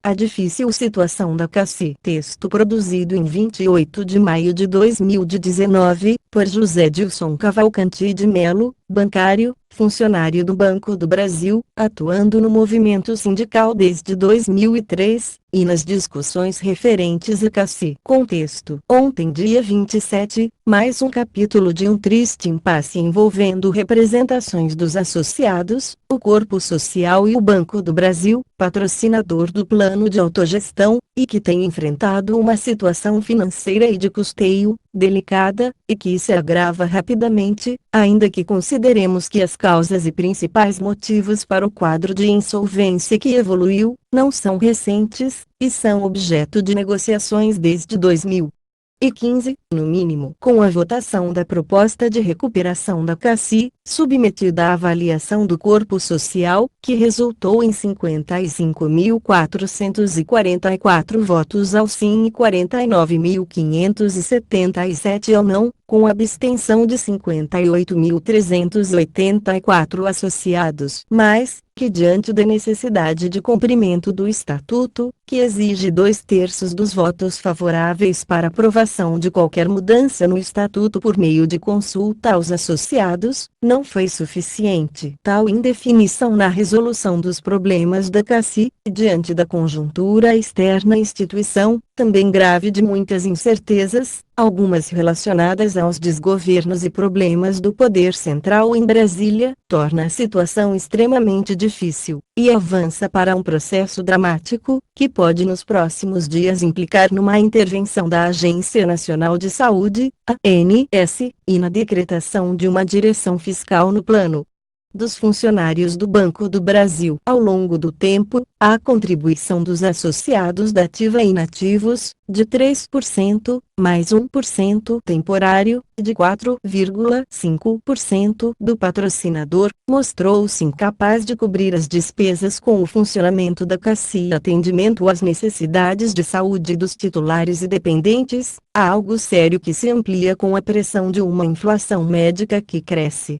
A difícil situação da Cassi. Texto produzido em 28 de maio de 2019, por José Dilson Cavalcanti de Melo, bancário, funcionário do Banco do Brasil, atuando no movimento sindical desde 2003, e nas discussões referentes a Cassi. Contexto: ontem, dia 27, mais um capítulo de um triste impasse envolvendo representações dos associados, o Corpo Social e o Banco do Brasil, patrocinador do plano de autogestão, e que tem enfrentado uma situação financeira e de custeio delicada, e que se agrava rapidamente, ainda que consideremos que as causas e principais motivos para o quadro de insolvência que evoluiu, não são recentes, e são objeto de negociações desde 2015, no mínimo. Com a votação da proposta de recuperação da Cassi, submetida à avaliação do Corpo Social, que resultou em 55.444 votos ao sim e 49.577 ao não, com abstenção de 58.384 associados. Mas, que diante da necessidade de cumprimento do Estatuto, que exige 2/3 dos votos favoráveis para aprovação de qualquer mudança no Estatuto por meio de consulta aos associados, não foi suficiente. Tal indefinição na resolução dos problemas da Cassi, diante da conjuntura externa à instituição, também grave de muitas incertezas, algumas relacionadas aos desgovernos e problemas do poder central em Brasília, torna a situação extremamente difícil, e avança para um processo dramático, que pode nos próximos dias implicar numa intervenção da Agência Nacional de Saúde, ANS, e na decretação de uma direção fiscal no plano dos funcionários do Banco do Brasil. Ao longo do tempo, a contribuição dos associados da ativa e inativos, de 3%, mais 1% temporário, de 4,5% do patrocinador, mostrou-se incapaz de cobrir as despesas com o funcionamento da Cassi e atendimento às necessidades de saúde dos titulares e dependentes, algo sério que se amplia com a pressão de uma inflação médica que cresce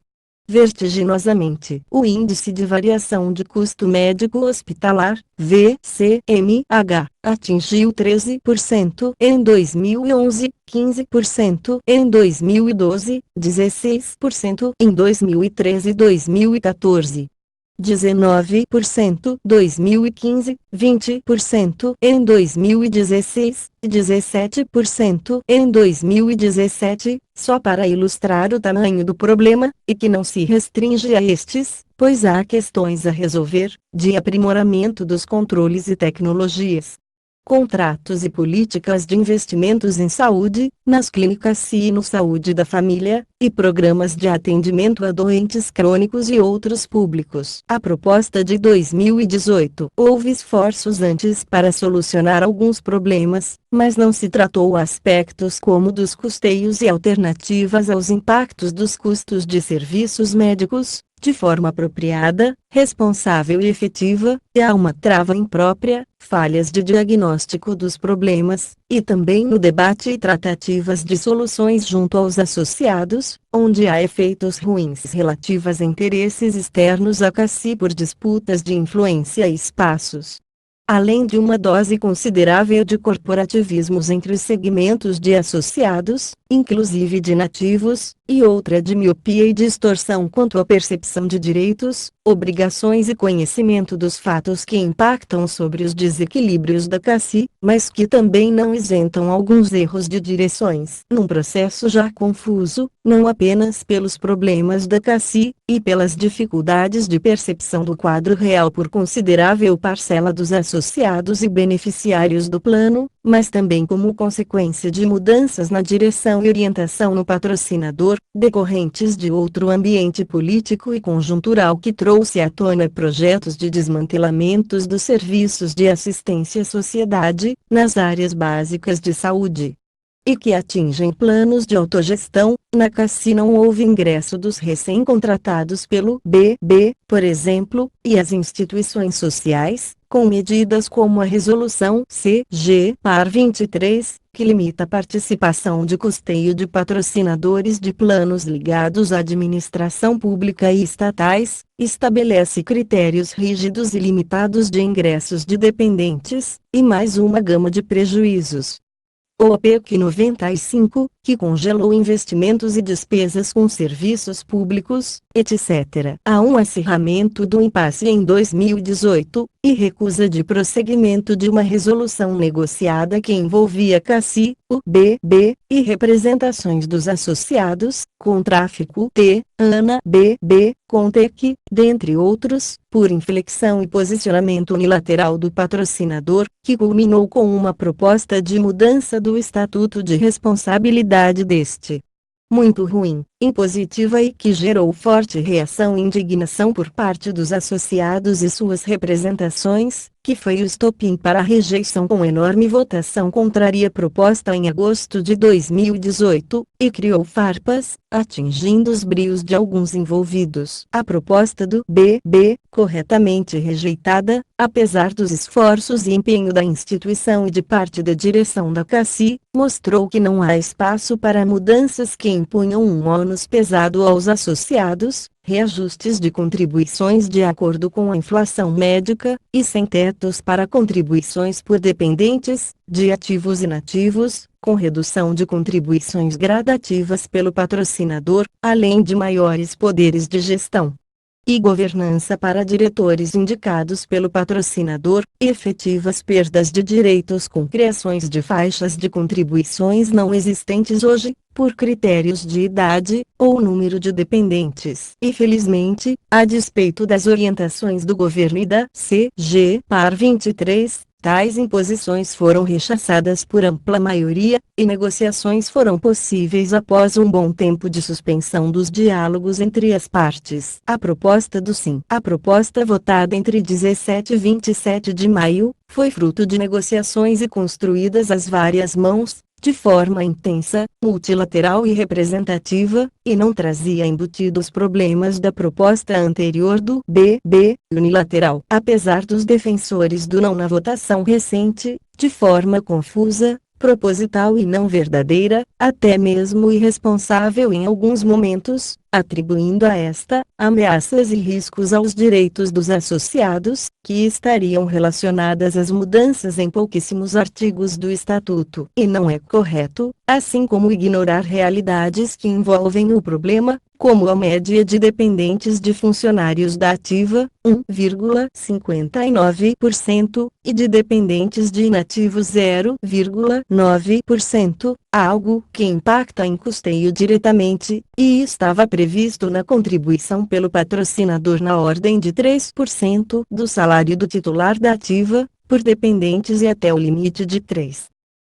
vertiginosamente. O Índice de Variação de Custo Médico Hospitalar, VCMH, atingiu 13% em 2011, 15% em 2012, 16% em 2013 e 2014. 19% 2015, 20% em 2016, 17% em 2017, só para ilustrar o tamanho do problema, e que não se restringe a estes, pois há questões a resolver, de aprimoramento dos controles e tecnologias, contratos e políticas de investimentos em saúde, nas clínicas e no saúde da família, e programas de atendimento a doentes crônicos e outros públicos. A proposta de 2018 houve esforços antes para solucionar alguns problemas, mas não se tratou aspectos como dos custeios e alternativas aos impactos dos custos de serviços médicos, de forma apropriada, responsável e efetiva, e há uma trava imprópria, falhas de diagnóstico dos problemas, e também no debate e tratativas de soluções junto aos associados, onde há efeitos ruins relativos a interesses externos à Cassi por disputas de influência e espaços. Além de uma dose considerável de corporativismos entre os segmentos de associados, inclusive de nativos, e outra de miopia e distorção quanto à percepção de direitos, obrigações e conhecimento dos fatos que impactam sobre os desequilíbrios da Cassi, mas que também não isentam alguns erros de direções. Num processo já confuso, não apenas pelos problemas da Cassi, e pelas dificuldades de percepção do quadro real por considerável parcela dos associados e beneficiários do plano, mas também como consequência de mudanças na direção e orientação no patrocinador, decorrentes de outro ambiente político e conjuntural que trouxe à tona projetos de desmantelamentos dos serviços de assistência à sociedade, nas áreas básicas de saúde, e que atingem planos de autogestão. Na Cassi não houve ingresso dos recém-contratados pelo BB, por exemplo, e as instituições sociais, com medidas como a Resolução CG/par 23, que limita a participação de custeio de patrocinadores de planos ligados à administração pública e estatais, estabelece critérios rígidos e limitados de ingressos de dependentes, e mais uma gama de prejuízos. O PEC 95, que congelou investimentos e despesas com serviços públicos, etc. Há um acirramento do impasse em 2018, e recusa de prosseguimento de uma resolução negociada que envolvia CACI, UBB, e representações dos associados, com tráfico T, ANA BB, Contec, dentre outros, por inflexão e posicionamento unilateral do patrocinador, que culminou com uma proposta de mudança do Estatuto de Responsabilidade deste. Muito ruim, impositiva e que gerou forte reação e indignação por parte dos associados e suas representações, que foi o estopim para a rejeição com enorme votação contrária proposta em agosto de 2018, e criou farpas, atingindo os brios de alguns envolvidos. A proposta do BB, corretamente rejeitada, apesar dos esforços e empenho da instituição e de parte da direção da CACI, mostrou que não há espaço para mudanças que impunham um ônus pesado aos associados, reajustes de contribuições de acordo com a inflação médica, e sem tetos para contribuições por dependentes, de ativos e inativos, com redução de contribuições gradativas pelo patrocinador, além de maiores poderes de gestão e governança para diretores indicados pelo patrocinador, e efetivas perdas de direitos com criações de faixas de contribuições não existentes hoje, por critérios de idade, ou número de dependentes. E felizmente, a despeito das orientações do governo e da CG/par 23, tais imposições foram rechaçadas por ampla maioria, e negociações foram possíveis após um bom tempo de suspensão dos diálogos entre as partes. A proposta do SIM, a proposta votada entre 17 e 27 de maio, foi fruto de negociações e construídas às várias mãos, de forma intensa, multilateral e representativa, e não trazia embutidos problemas da proposta anterior do BB, unilateral. Apesar dos defensores do não na votação recente, de forma confusa, proposital e não verdadeira, até mesmo irresponsável em alguns momentos, atribuindo a esta, ameaças e riscos aos direitos dos associados, que estariam relacionadas às mudanças em pouquíssimos artigos do Estatuto. E não é correto, assim como ignorar realidades que envolvem o problema, como a média de dependentes de funcionários da ativa, 1,59%, e de dependentes de inativos 0,9%, algo que impacta em custeio diretamente, e estava previsto na contribuição pelo patrocinador na ordem de 3% do salário do titular da ativa, por dependentes e até o limite de 3%.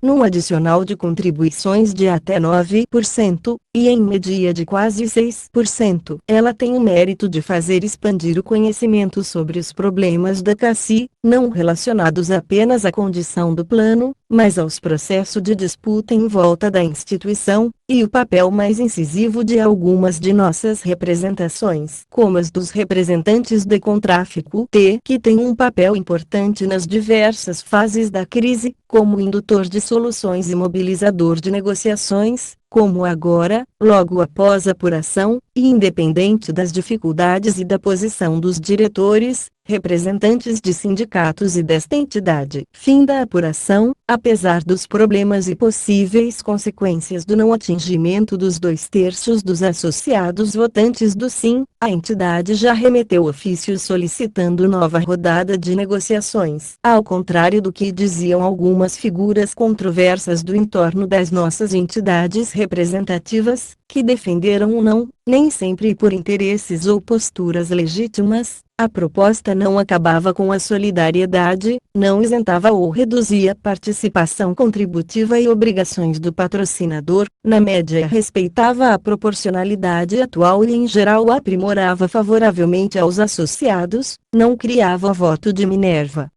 Num adicional de contribuições de até 9%, e em média de quase 6%. Ela tem o mérito de fazer expandir o conhecimento sobre os problemas da CACI, não relacionados apenas à condição do plano, mas aos processos de disputa em volta da instituição, e o papel mais incisivo de algumas de nossas representações, como as dos representantes de Contráfico T, que tem um papel importante nas diversas fases da crise, como indutor de soluções e mobilizador de negociações, como agora, logo após a apuração, e independente das dificuldades e da posição dos diretores, representantes de sindicatos e desta entidade. Fim da apuração, apesar dos problemas e possíveis consequências do não atingimento dos 2/3 dos associados votantes do SIM, a entidade já remeteu ofício solicitando nova rodada de negociações. Ao contrário do que diziam algumas figuras controversas do entorno das nossas entidades representativas, que defenderam o não, nem sempre por interesses ou posturas legítimas, a proposta não acabava com a solidariedade, não isentava ou reduzia a participação contributiva e obrigações do patrocinador, na média respeitava a proporcionalidade atual e em geral aprimorava favoravelmente aos associados, não criava voto de Minerva.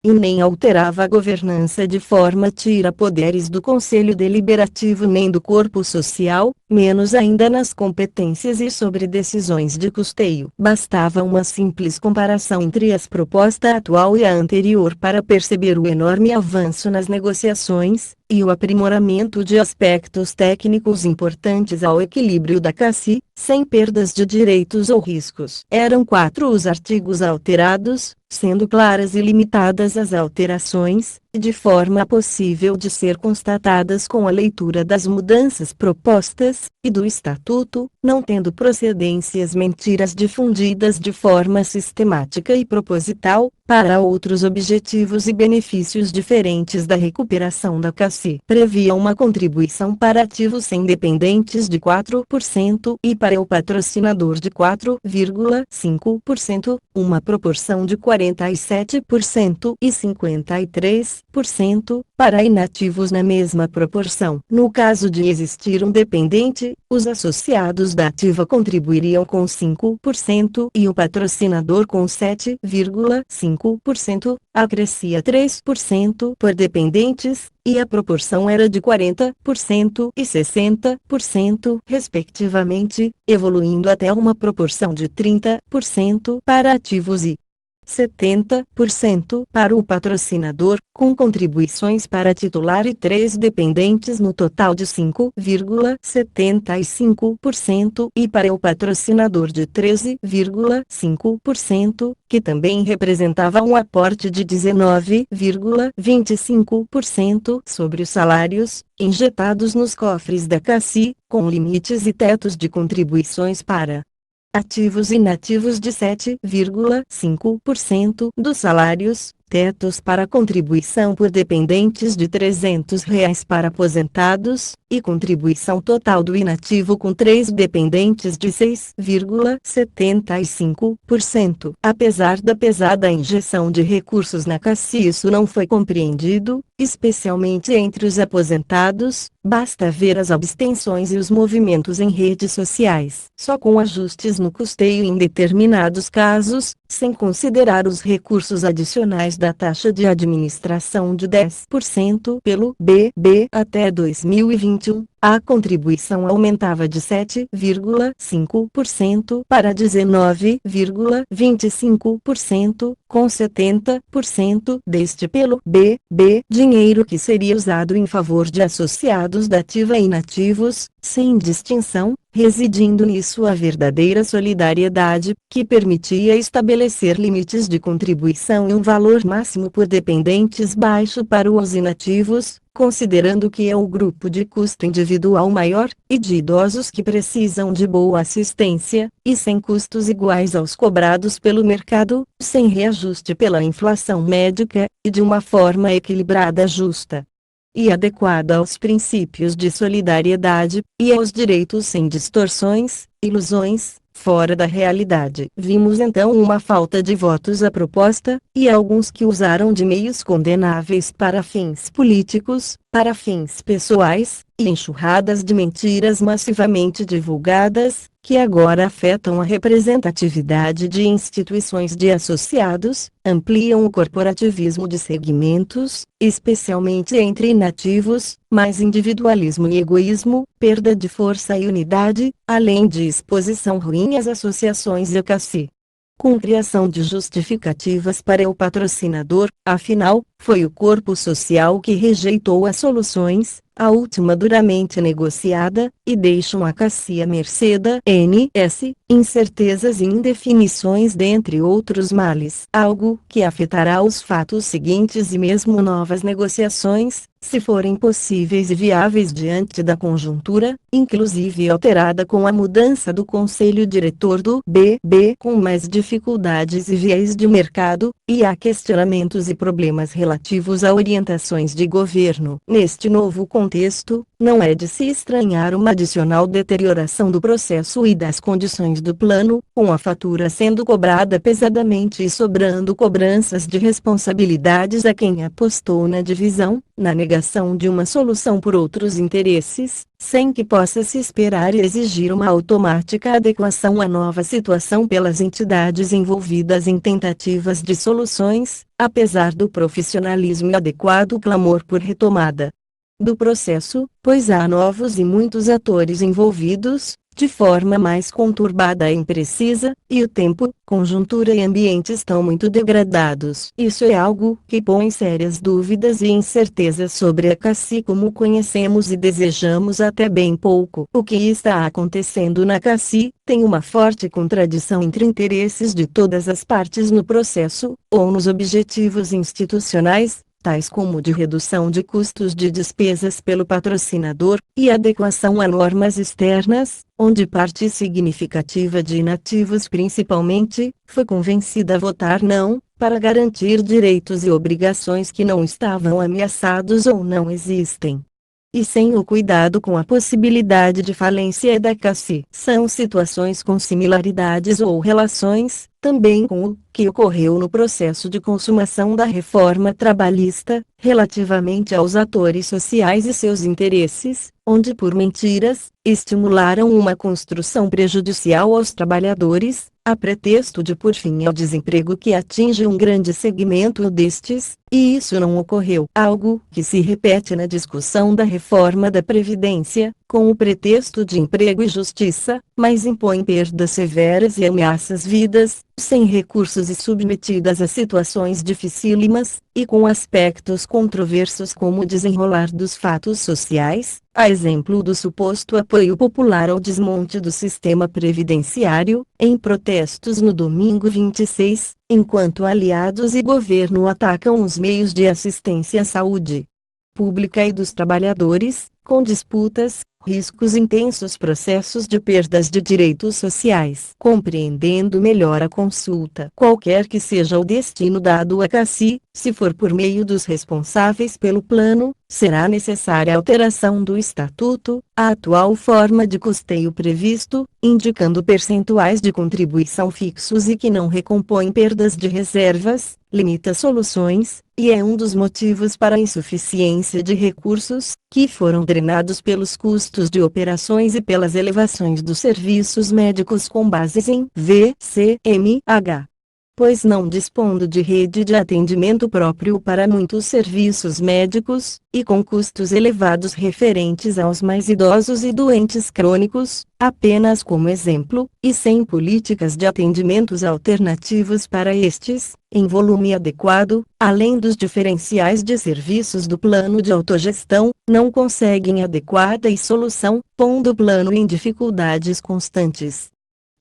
e nem alterava a governança de forma a tirar poderes do Conselho Deliberativo nem do corpo social, menos ainda nas competências e sobre decisões de custeio. Bastava uma simples comparação entre a proposta atual e a anterior para perceber o enorme avanço nas negociações, e o aprimoramento de aspectos técnicos importantes ao equilíbrio da CACI, sem perdas de direitos ou riscos. Eram 4 os artigos alterados, sendo claras e limitadas as alterações, de forma possível de ser constatadas com a leitura das mudanças propostas, e do Estatuto, não tendo procedências mentiras difundidas de forma sistemática e proposital, para outros objetivos e benefícios diferentes da recuperação da CACI. Previa uma contribuição para ativos sem dependentes de 4% e para o patrocinador de 4,5%, uma proporção de 47% e 53%, para inativos na mesma proporção. No caso de existir um dependente, os associados da ativa contribuiriam com 5% e o patrocinador com 7,5%, acrescia 3% por dependentes, e a proporção era de 40% e 60%, respectivamente, evoluindo até uma proporção de 30% para ativos e 70% para o patrocinador, com contribuições para titular e 3 dependentes no total de 5,75% e para o patrocinador de 13,5%, que também representava um aporte de 19,25% sobre os salários, injetados nos cofres da CACI, com limites e tetos de contribuições para ativos e inativos de 7,5% dos salários, tetos para contribuição por dependentes de R$ 300 para aposentados, e contribuição total do inativo com 3 dependentes de 6,75%. Apesar da pesada injeção de recursos na CACI, isso não foi compreendido, especialmente entre os aposentados. Basta ver as abstenções e os movimentos em redes sociais. Só com ajustes no custeio em determinados casos, sem considerar os recursos adicionais da taxa de administração de 10% pelo BB até 2021, a contribuição aumentava de 7,5% para 19,25%, com 70% deste pelo BB, dinheiro que seria usado em favor de associados da ativa e inativos, sem distinção, residindo nisso a verdadeira solidariedade, que permitia estabelecer limites de contribuição e um valor máximo por dependentes baixo para os inativos, considerando que é o grupo de custo individual maior, e de idosos que precisam de boa assistência, e sem custos iguais aos cobrados pelo mercado, sem reajuste pela inflação médica, e de uma forma equilibrada, justa e adequada aos princípios de solidariedade, e aos direitos sem distorções, ilusões, fora da realidade. Vimos então uma falta de votos à proposta, e alguns que usaram de meios condenáveis para fins políticos, para fins pessoais, e enxurradas de mentiras massivamente divulgadas, que agora afetam a representatividade de instituições de associados, ampliam o corporativismo de segmentos, especialmente entre inativos, mais individualismo e egoísmo, perda de força e unidade, além de exposição ruim às associações e CACI. Com criação de justificativas para o patrocinador, afinal, foi o corpo social que rejeitou as soluções, a última duramente negociada, e deixam a CACI à mercê da ANS, incertezas e indefinições dentre outros males. Algo que afetará os fatos seguintes e mesmo novas negociações, se forem possíveis e viáveis diante da conjuntura, inclusive alterada com a mudança do conselho diretor do BB, com mais dificuldades e viés de mercado, e há questionamentos e problemas relativos a orientações de governo. Neste novo contexto contexto, não é de se estranhar uma adicional deterioração do processo e das condições do plano, com a fatura sendo cobrada pesadamente e sobrando cobranças de responsabilidades a quem apostou na divisão, na negação de uma solução por outros interesses, sem que possa se esperar e exigir uma automática adequação à nova situação pelas entidades envolvidas em tentativas de soluções, apesar do profissionalismo e adequado clamor por retomada do processo, pois há novos e muitos atores envolvidos, de forma mais conturbada e imprecisa, e o tempo, conjuntura e ambiente estão muito degradados. Isso é algo que põe sérias dúvidas e incertezas sobre a CACI como conhecemos e desejamos até bem pouco. O que está acontecendo na CACI tem uma forte contradição entre interesses de todas as partes no processo, ou nos objetivos institucionais, tais como de redução de custos de despesas pelo patrocinador, e adequação a normas externas, onde parte significativa de inativos principalmente, foi convencida a votar não, para garantir direitos e obrigações que não estavam ameaçados ou não existem. E sem o cuidado com a possibilidade de falência da CACI. São situações com similaridades ou relações, também com o que ocorreu no processo de consumação da reforma trabalhista, relativamente aos atores sociais e seus interesses, onde por mentiras, estimularam uma construção prejudicial aos trabalhadores, a pretexto de pôr fim ao desemprego que atinge um grande segmento destes, e isso não ocorreu. Algo que se repete na discussão da reforma da Previdência, com o pretexto de emprego e justiça, mas impõe perdas severas e ameaças vidas, sem recursos e submetidas a situações dificílimas, e com aspectos controversos como o desenrolar dos fatos sociais, a exemplo do suposto apoio popular ao desmonte do sistema previdenciário, em protestos no domingo 26, enquanto aliados e governo atacam os meios de assistência à saúde pública e dos trabalhadores, com disputas, riscos intensos processos de perdas de direitos sociais. Compreendendo melhor a consulta. Qualquer que seja o destino dado à CACI, se for por meio dos responsáveis pelo plano, será necessária alteração do estatuto, a atual forma de custeio previsto, indicando percentuais de contribuição fixos e que não recompõem perdas de reservas, limita soluções, e é um dos motivos para a insuficiência de recursos, que foram drenados pelos custos de operações e pelas elevações dos serviços médicos com bases em VCMH. Pois não dispondo de rede de atendimento próprio para muitos serviços médicos, e com custos elevados referentes aos mais idosos e doentes crônicos, apenas como exemplo, e sem políticas de atendimentos alternativos para estes, em volume adequado, além dos diferenciais de serviços do plano de autogestão, não conseguem adequada solução, pondo o plano em dificuldades constantes.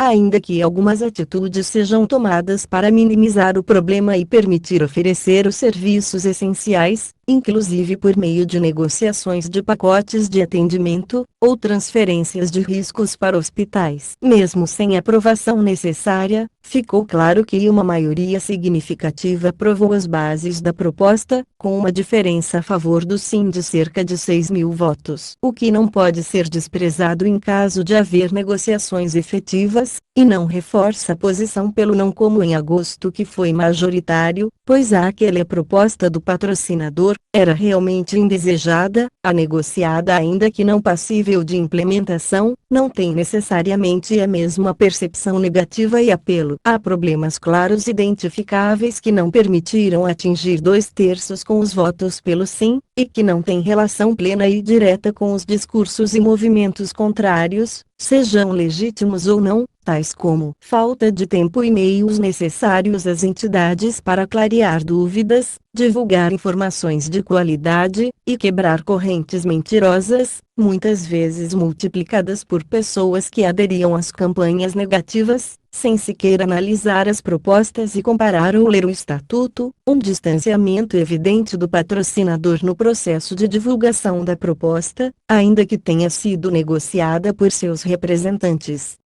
Ainda que algumas atitudes sejam tomadas para minimizar o problema e permitir oferecer os serviços essenciais, inclusive por meio de negociações de pacotes de atendimento, ou transferências de riscos para hospitais. Mesmo sem aprovação necessária, ficou claro que uma maioria significativa aprovou as bases da proposta, com uma diferença a favor do sim de cerca de 6.000 votos. O que não pode ser desprezado em caso de haver negociações efetivas, e não reforça a posição pelo não como em agosto que foi majoritário, pois aquela proposta do patrocinador, era realmente indesejada, a negociada ainda que não passível de implementação, não tem necessariamente a mesma percepção negativa e apelo. Há problemas claros identificáveis que não permitiram atingir 2/3 com os votos pelo sim, e que não têm relação plena e direta com os discursos e movimentos contrários, sejam legítimos ou não, tais como falta de tempo e meios necessários às entidades para clarear dúvidas, divulgar informações de qualidade, e quebrar correntes mentirosas, muitas vezes multiplicadas por pessoas que aderiam às campanhas negativas, sem sequer analisar as propostas e comparar ou ler o estatuto, um distanciamento evidente do patrocinador no processo de divulgação da proposta, ainda que tenha sido negociada por seus representantes.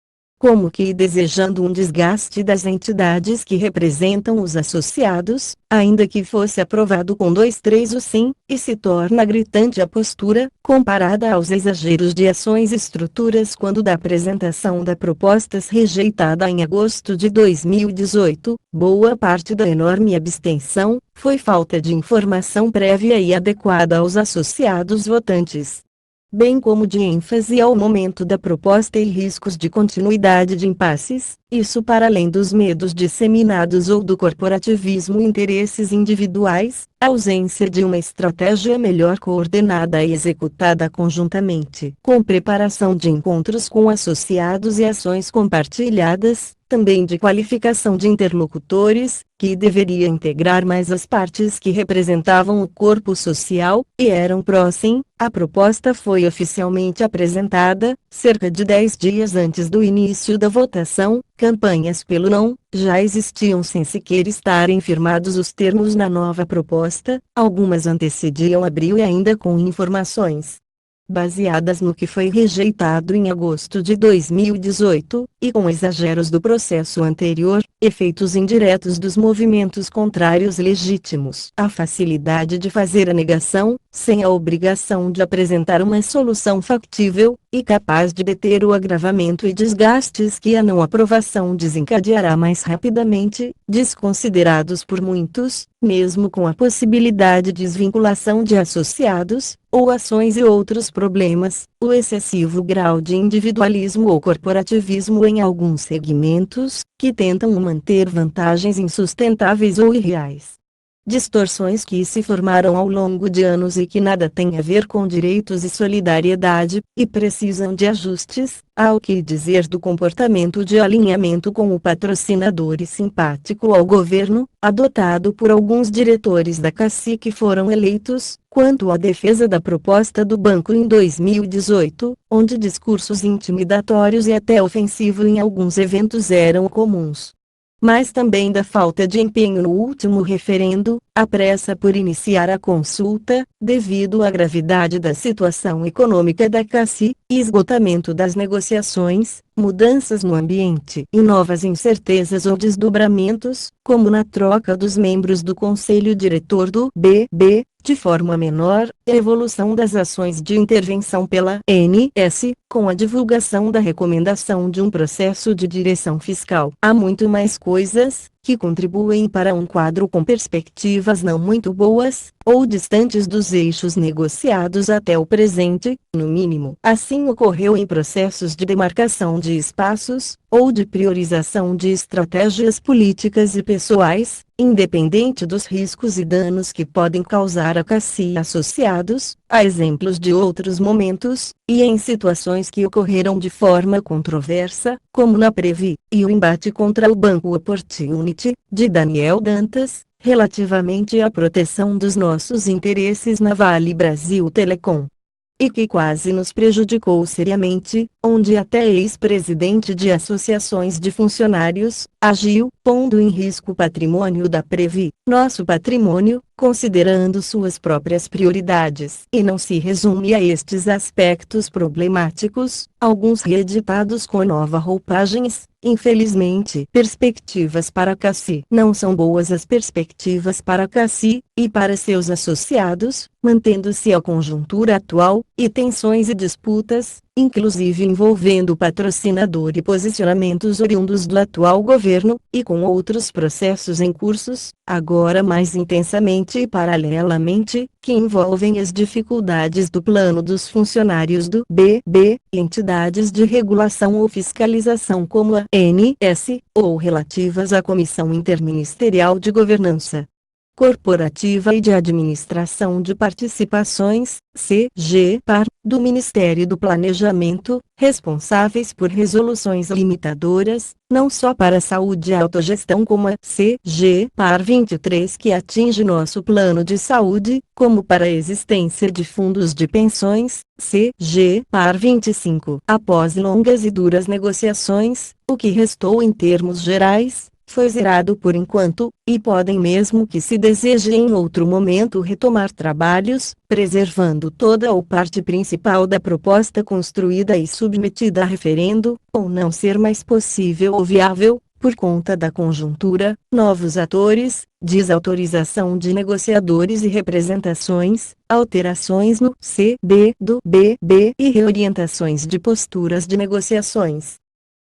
como que desejando um desgaste das entidades que representam os associados, ainda que fosse aprovado com 2/3 o sim, e se torna gritante a postura, comparada aos exageros de ações e estruturas quando da apresentação da propostas rejeitada em agosto de 2018, boa parte da enorme abstenção, foi falta de informação prévia e adequada aos associados votantes, bem como de ênfase ao momento da proposta e riscos de continuidade de impasses, isso para além dos medos disseminados ou do corporativismo e interesses individuais, a ausência de uma estratégia melhor coordenada e executada conjuntamente, com preparação de encontros com associados e ações compartilhadas, também de qualificação de interlocutores, que deveria integrar mais as partes que representavam o corpo social, e eram pró-sim. A proposta foi oficialmente apresentada, cerca de 10 dias antes do início da votação. Campanhas pelo não, já existiam sem sequer estarem firmados os termos na nova proposta, algumas antecediam abril e ainda com informações baseadas no que foi rejeitado em agosto de 2018, e com exageros do processo anterior, efeitos indiretos dos movimentos contrários legítimos. A facilidade de fazer a negação, sem a obrigação de apresentar uma solução factível, e capaz de deter o agravamento e desgastes que a não aprovação desencadeará mais rapidamente, desconsiderados por muitos, mesmo com a possibilidade de desvinculação de associados, ou ações e outros problemas, o excessivo grau de individualismo ou corporativismo em alguns segmentos, que tentam manter vantagens insustentáveis ou irreais. Distorções que se formaram ao longo de anos e que nada têm a ver com direitos e solidariedade, e precisam de ajustes, há o que dizer do comportamento de alinhamento com o patrocinador e simpático ao governo, adotado por alguns diretores da Casi que foram eleitos, quanto à defesa da proposta do banco em 2018, onde discursos intimidatórios e até ofensivos em alguns eventos eram comuns. Mas também da falta de empenho no último referendo, a pressa por iniciar a consulta, devido à gravidade da situação econômica da Casi, esgotamento das negociações, mudanças no ambiente e novas incertezas ou desdobramentos, como na troca dos membros do conselho diretor do BB, de forma menor, a evolução das ações de intervenção pela ANS, com a divulgação da recomendação de um processo de direção fiscal. Há muito mais coisas que contribuem para um quadro com perspectivas não muito boas, ou distantes dos eixos negociados até o presente, no mínimo. Assim ocorreu em processos de demarcação de espaços, ou de priorização de estratégias políticas e pessoais, independente dos riscos e danos que podem causar a Casi e associados, há exemplos de outros momentos, e em situações que ocorreram de forma controversa, como na Previ, e o embate contra o Banco Opportunity, de Daniel Dantas, relativamente à proteção dos nossos interesses na Vale Brasil Telecom, e que quase nos prejudicou seriamente, onde até ex-presidente de associações de funcionários agiu, pondo em risco o patrimônio da Previ, nosso patrimônio, considerando suas próprias prioridades. E não se resume a estes aspectos problemáticos, alguns reeditados com nova roupagens. Infelizmente, perspectivas para a Casi. Não são boas as perspectivas para a Casi, e para seus associados, mantendo-se a conjuntura atual, e tensões e disputas, inclusive envolvendo o patrocinador e posicionamentos oriundos do atual governo, e com outros processos em cursos, agora mais intensamente e paralelamente, que envolvem as dificuldades do plano dos funcionários do BB, e entidades de regulação ou fiscalização como a ANS, ou relativas à Comissão Interministerial de Governança Corporativa e de Administração de Participações, CGPAR, do Ministério do Planejamento, responsáveis por resoluções limitadoras, não só para a saúde e a autogestão como a CGPAR 23 que atinge nosso plano de saúde, como para a existência de fundos de pensões, CGPAR 25. Após longas e duras negociações, o que restou em termos gerais, foi zerado por enquanto, e podem mesmo que se deseje em outro momento retomar trabalhos, preservando toda ou parte principal da proposta construída e submetida a referendo, ou não ser mais possível ou viável, por conta da conjuntura, novos atores, desautorização de negociadores e representações, alterações no CD do BB e reorientações de posturas de negociações.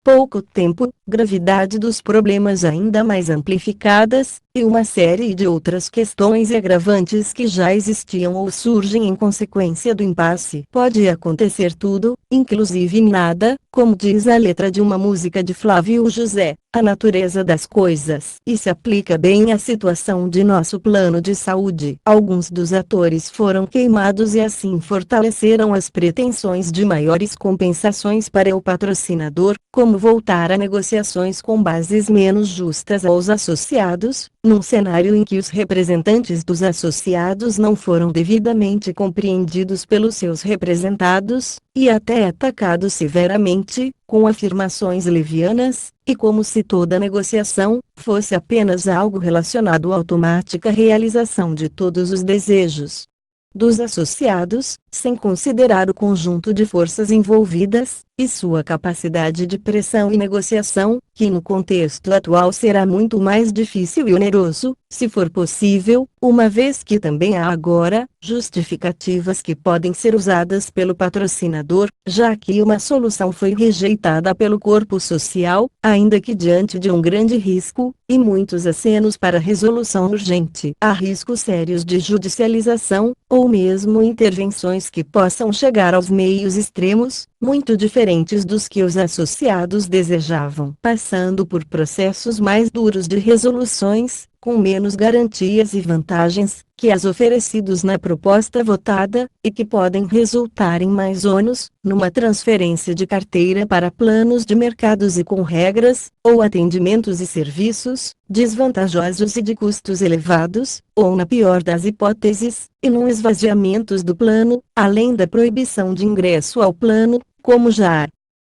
Pouco tempo, gravidade dos problemas ainda mais amplificadas, e uma série de outras questões agravantes que já existiam ou surgem em consequência do impasse. Pode acontecer tudo, inclusive nada, como diz a letra de uma música de Flávio José, a natureza das coisas. E se aplica bem à situação de nosso plano de saúde. Alguns dos atores foram queimados e assim fortaleceram as pretensões de maiores compensações para o patrocinador, como voltar a negociações com bases menos justas aos associados, num cenário em que os representantes dos associados não foram devidamente compreendidos pelos seus representados, e até atacados severamente, com afirmações levianas, e como se toda negociação fosse apenas algo relacionado à automática realização de todos os desejos dos associados, sem considerar o conjunto de forças envolvidas, e sua capacidade de pressão e negociação, que no contexto atual será muito mais difícil e oneroso, se for possível, uma vez que também há agora justificativas que podem ser usadas pelo patrocinador, já que uma solução foi rejeitada pelo corpo social, ainda que diante de um grande risco, e muitos acenos para resolução urgente. Há riscos sérios de judicialização, ou mesmo intervenções que possam chegar aos meios extremos, muito diferentes dos que os associados desejavam, passando por processos mais duros de resoluções, com menos garantias e vantagens que as oferecidos na proposta votada, e que podem resultar em mais ônus, numa transferência de carteira para planos de mercados e com regras, ou atendimentos e serviços, desvantajosos e de custos elevados, ou na pior das hipóteses, e num esvaziamento do plano, além da proibição de ingresso ao plano, como já há.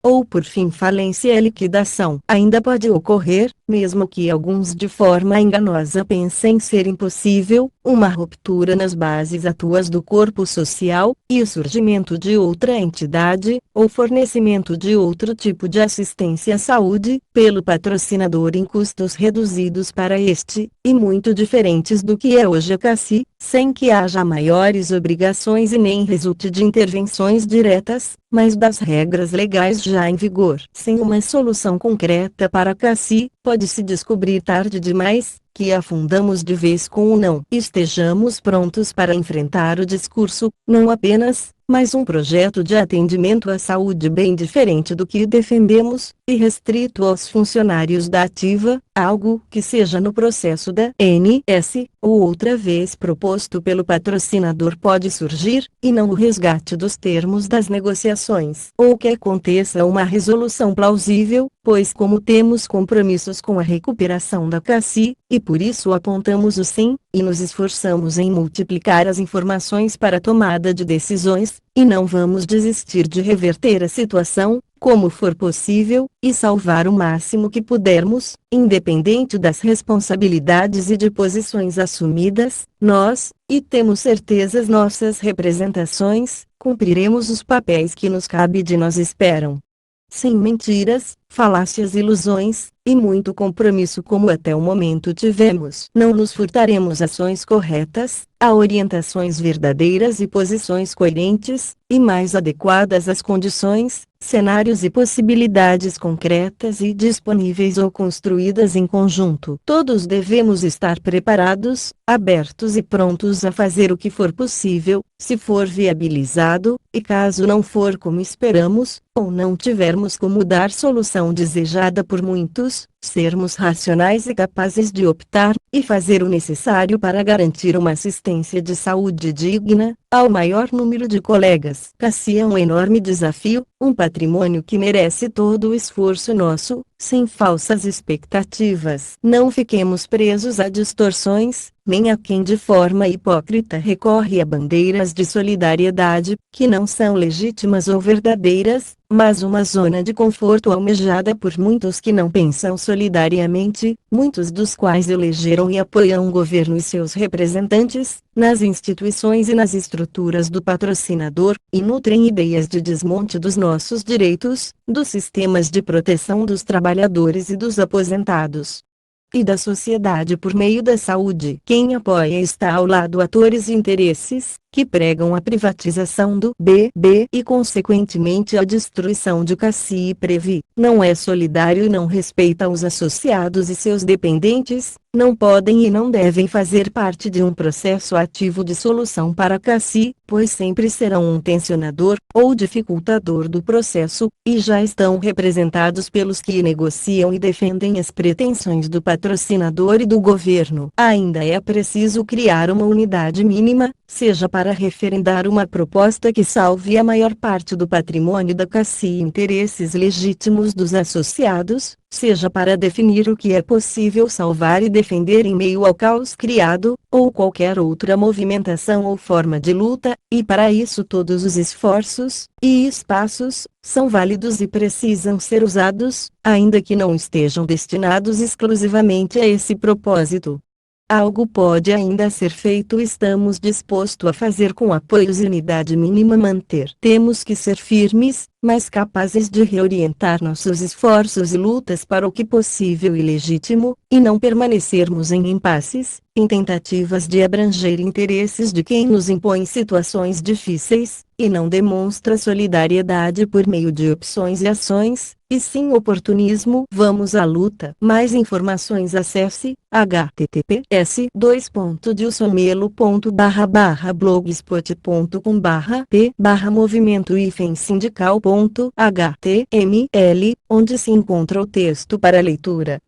Ou por fim falência e liquidação. Ainda pode ocorrer, mesmo que alguns de forma enganosa pensem ser impossível, uma ruptura nas bases atuais do corpo social, e o surgimento de outra entidade, ou fornecimento de outro tipo de assistência à saúde, pelo patrocinador em custos reduzidos para este, e muito diferentes do que é hoje a CACI, sem que haja maiores obrigações e nem resulte de intervenções diretas, mas das regras legais já em vigor. Sem uma solução concreta para a CACI, pode-se descobrir tarde demais, que afundamos de vez com o não. Estejamos prontos para enfrentar o discurso, não apenas, mas um projeto de atendimento à saúde bem diferente do que defendemos, e restrito aos funcionários da ativa, algo que seja no processo da ANS, ou outra vez proposto pelo patrocinador pode surgir, e não o resgate dos termos das negociações. Ou que aconteça uma resolução plausível, pois como temos compromissos com a recuperação da CACI, e por isso apontamos o sim, e nos esforçamos em multiplicar as informações para a tomada de decisões, e não vamos desistir de reverter a situação, como for possível, e salvar o máximo que pudermos, independente das responsabilidades e de posições assumidas, nós, e temos certezas nossas representações, cumpriremos os papéis que nos cabe e de nós esperam. Sem mentiras, falácias e ilusões, e muito compromisso como até o momento tivemos. Não nos furtaremos ações corretas, a orientações verdadeiras e posições coerentes, e mais adequadas às condições, cenários e possibilidades concretas e disponíveis ou construídas em conjunto. Todos devemos estar preparados, abertos e prontos a fazer o que for possível, se for viabilizado, e caso não for como esperamos, ou não tivermos como dar solução desejada por muitos, sermos racionais e capazes de optar, e fazer o necessário para garantir uma assistência de saúde digna, ao maior número de colegas. Cassi é um enorme desafio, um patrimônio que merece todo o esforço nosso, sem falsas expectativas. Não fiquemos presos a distorções, nem a quem de forma hipócrita recorre a bandeiras de solidariedade, que não são legítimas ou verdadeiras, mas uma zona de conforto almejada por muitos que não pensam solidariamente, muitos dos quais elegeram e apoiam o governo e seus representantes, nas instituições e nas estruturas do patrocinador, e nutrem ideias de desmonte dos nossos direitos, dos sistemas de proteção dos trabalhadores e dos aposentados e da sociedade por meio da saúde. Quem apoia está ao lado atores e interesses, que pregam a privatização do BB e consequentemente a destruição de Cassi e Previ. Não é solidário e não respeita os associados e seus dependentes, não podem e não devem fazer parte de um processo ativo de solução para Cassi, pois sempre serão um tensionador, ou dificultador do processo, e já estão representados pelos que negociam e defendem as pretensões do patrocinador e do governo. Ainda é preciso criar uma unidade mínima, seja para referendar uma proposta que salve a maior parte do patrimônio da Cassi e interesses legítimos dos associados, seja para definir o que é possível salvar e defender em meio ao caos criado, ou qualquer outra movimentação ou forma de luta, e para isso todos os esforços e espaços são válidos e precisam ser usados, ainda que não estejam destinados exclusivamente a esse propósito. Algo pode ainda ser feito e estamos dispostos a fazer com apoios e unidade mínima manter. Temos que ser firmes, mas capazes de reorientar nossos esforços e lutas para o que possível e legítimo, e não permanecermos em impasses, em tentativas de abranger interesses de quem nos impõe situações difíceis, e não demonstra solidariedade por meio de opções e ações, e sim oportunismo. Vamos à luta. Mais informações acesse https://blogspot.com/p/movimento-sindical.html, onde se encontra o texto para leitura.